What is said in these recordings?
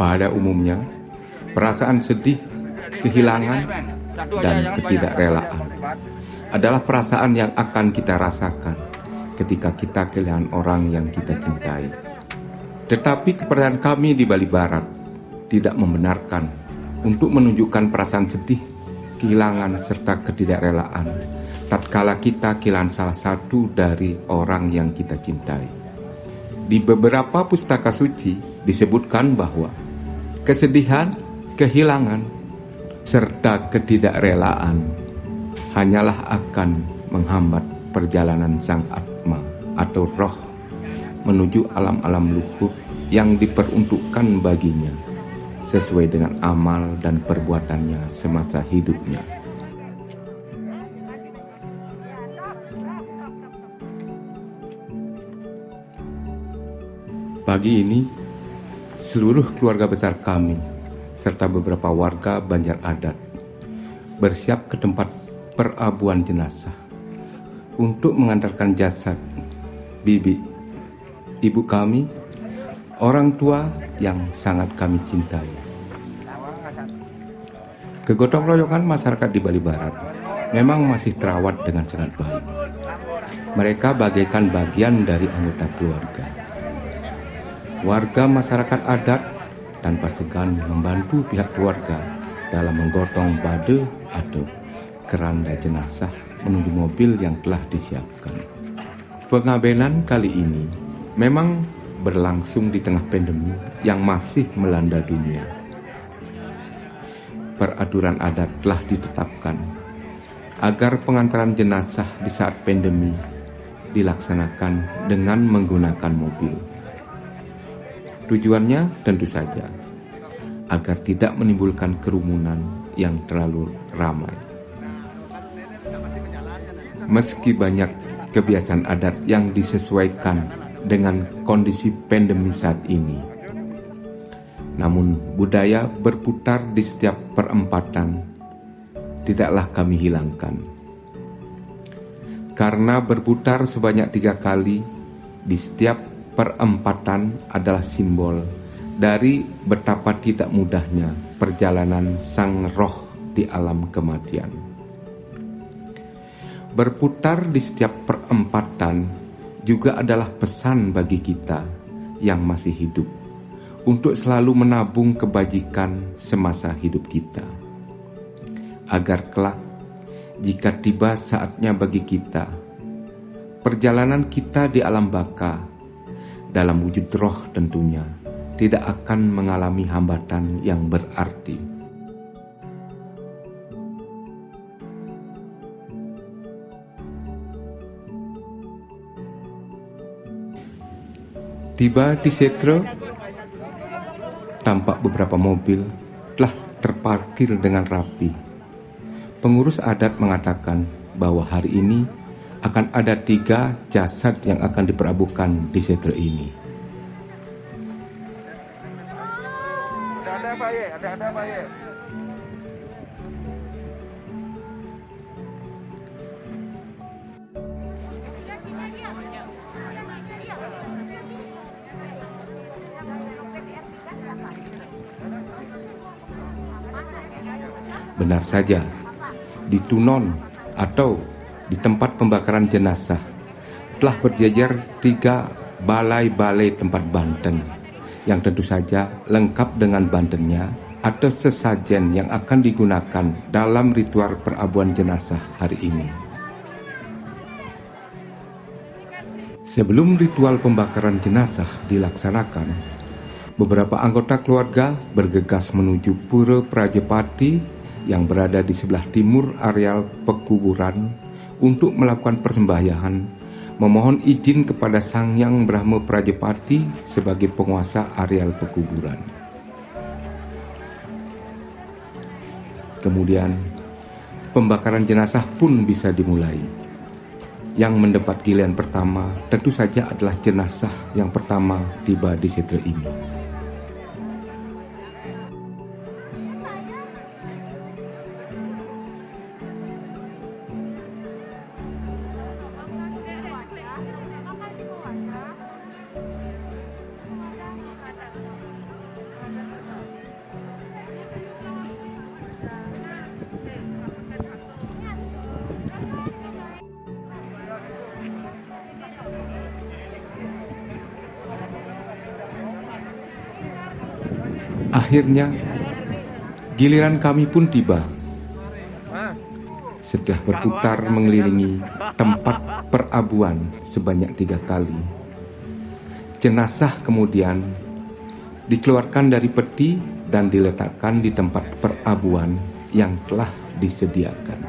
Pada umumnya, perasaan sedih, kehilangan, dan ketidakrelaan adalah perasaan yang akan kita rasakan ketika kita kehilangan orang yang kita cintai. Tetapi kepercayaan kami di Bali Barat tidak membenarkan untuk menunjukkan perasaan sedih, kehilangan, serta ketidakrelaan tatkala kita kehilangan salah satu dari orang yang kita cintai. Di beberapa pustaka suci disebutkan bahwa kesedihan, kehilangan, serta ketidakrelaan hanyalah akan menghambat perjalanan sang atma atau roh menuju alam-alam luhur yang diperuntukkan baginya sesuai dengan amal dan perbuatannya semasa hidupnya. Pagi ini, seluruh keluarga besar kami serta beberapa warga Banjar Adat bersiap ke tempat perabuan jenazah untuk mengantarkan jasad Bibi, ibu kami, orang tua yang sangat kami cintai. Kegotong royongan masyarakat di Bali Barat memang masih terawat dengan sangat baik. Mereka bagaikan bagian dari anggota keluarga. Warga masyarakat adat tanpa segan membantu pihak keluarga dalam menggotong bade atau keranda jenazah menuju mobil yang telah disiapkan. Pengabenan kali ini memang berlangsung di tengah pandemi yang masih melanda dunia. Peraturan adat telah ditetapkan agar pengantaran jenazah di saat pandemi dilaksanakan dengan menggunakan mobil. Tujuannya tentu saja agar tidak menimbulkan kerumunan yang terlalu ramai. Meski banyak kebiasaan adat yang disesuaikan dengan kondisi pandemi saat ini, namun budaya berputar di setiap perempatan tidaklah kami hilangkan. Karena berputar sebanyak 3 kali di setiap perempatan adalah simbol dari betapa tidak mudahnya perjalanan sang roh di alam kematian. Berputar di setiap perempatan juga adalah pesan bagi kita yang masih hidup untuk selalu menabung kebajikan semasa hidup kita, agar kelak jika tiba saatnya bagi kita, perjalanan kita di alam baka dalam wujud roh tentunya tidak akan mengalami hambatan yang berarti. Tiba di Setro, tampak beberapa mobil telah terparkir dengan rapi. Pengurus adat mengatakan bahwa hari ini akan ada 3 jasad yang akan diperabukan di Setro ini. Ada Pak Ye. Benar saja, di Tunon atau di tempat pembakaran jenazah telah berjejer 3 balai-balai tempat banten yang tentu saja lengkap dengan bantennya atau sesajen yang akan digunakan dalam ritual perabuan jenazah hari ini. Sebelum ritual pembakaran jenazah dilaksanakan, beberapa anggota keluarga bergegas menuju Pura Prajepati yang berada di sebelah timur areal pekuburan untuk melakukan persembahyangan, memohon izin kepada Sang Hyang Brahma Prajepati sebagai penguasa areal pekuburan. Kemudian, pembakaran jenazah pun bisa dimulai. Yang mendapat giliran pertama tentu saja adalah jenazah yang pertama tiba di Setro ini. Akhirnya, giliran kami pun tiba. Setelah berputar mengelilingi tempat perabuan sebanyak 3 kali, jenazah kemudian dikeluarkan dari peti dan diletakkan di tempat perabuan yang telah disediakan.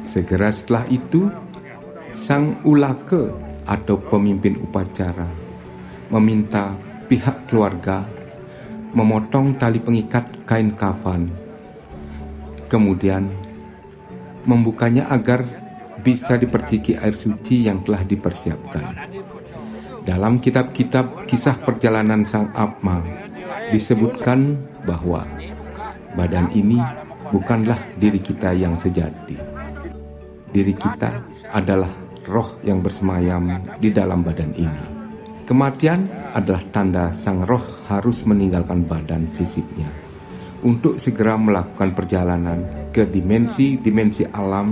Segera setelah itu, sang ulake atau pemimpin upacara meminta pihak keluarga memotong tali pengikat kain kafan, kemudian membukanya agar bisa diperciki air suci yang telah dipersiapkan. Dalam kitab-kitab kisah perjalanan sang Atma disebutkan bahwa badan ini bukanlah diri kita yang sejati. Diri kita adalah roh yang bersemayam di dalam badan ini. Kematian adalah tanda sang roh harus meninggalkan badan fisiknya untuk segera melakukan perjalanan ke dimensi-dimensi alam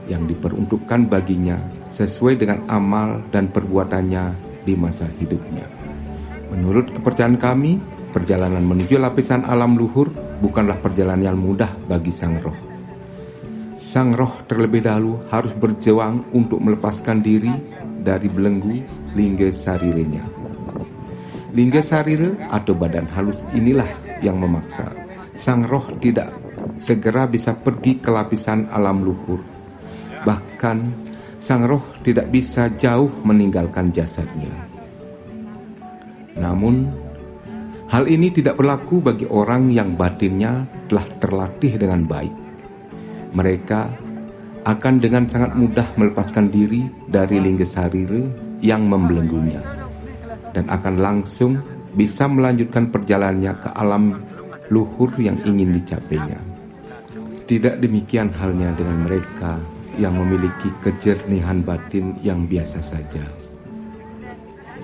yang diperuntukkan baginya sesuai dengan amal dan perbuatannya di masa hidupnya. Menurut kepercayaan kami, perjalanan menuju lapisan alam luhur bukanlah perjalanan yang mudah bagi sang roh. Sang roh terlebih dahulu harus berjuang untuk melepaskan diri dari belenggu lingga sarirenya. Lingga sarira atau badan halus inilah yang memaksa sang roh tidak segera bisa pergi ke lapisan alam luhur. Bahkan sang roh tidak bisa jauh meninggalkan jasadnya. Namun, hal ini tidak berlaku bagi orang yang batinnya telah terlatih dengan baik. Mereka akan dengan sangat mudah melepaskan diri dari lingga sarira yang membelenggunya dan akan langsung bisa melanjutkan perjalanannya ke alam luhur yang ingin dicapainya. Tidak demikian halnya dengan mereka yang memiliki kejernihan batin yang biasa saja.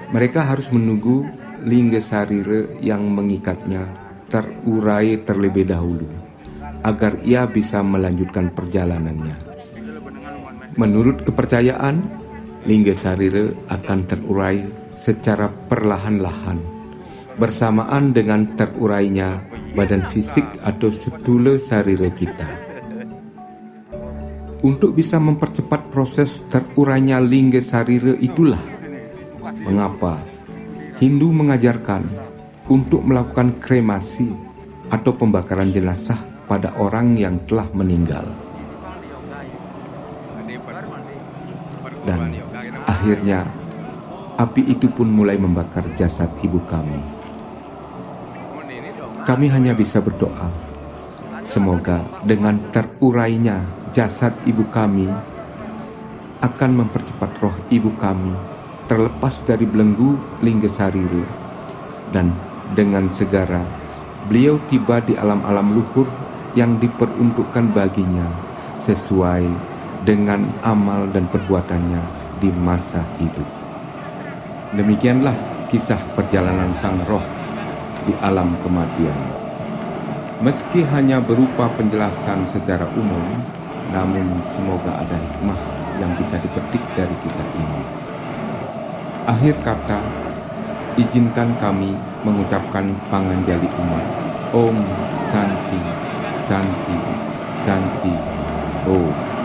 Mereka harus menunggu lingga sarira yang mengikatnya terurai terlebih dahulu agar ia bisa melanjutkan perjalanannya. Menurut kepercayaan, lingga sarira akan terurai secara perlahan-lahan bersamaan dengan terurainya badan fisik atau setula sarira kita. Untuk bisa mempercepat proses terurainya lingga sarira itulah mengapa Hindu mengajarkan untuk melakukan kremasi atau pembakaran jenazah pada orang yang telah meninggal. Dan akhirnya api itu pun mulai membakar jasad ibu kami. Kami hanya bisa berdoa, semoga dengan terurainya jasad ibu kami akan mempercepat roh ibu kami terlepas dari belenggu lingga sarira, dan dengan segera beliau tiba di alam-alam luhur yang diperuntukkan baginya sesuai dengan amal dan perbuatannya di masa hidup. Demikianlah kisah perjalanan sang roh di alam kematian. Meski hanya berupa penjelasan secara umum, namun semoga ada hikmah yang bisa dipetik dari kisah ini. Akhir kata, izinkan kami mengucapkan panganjali umat. Om Santi, Santi, Santi, Om.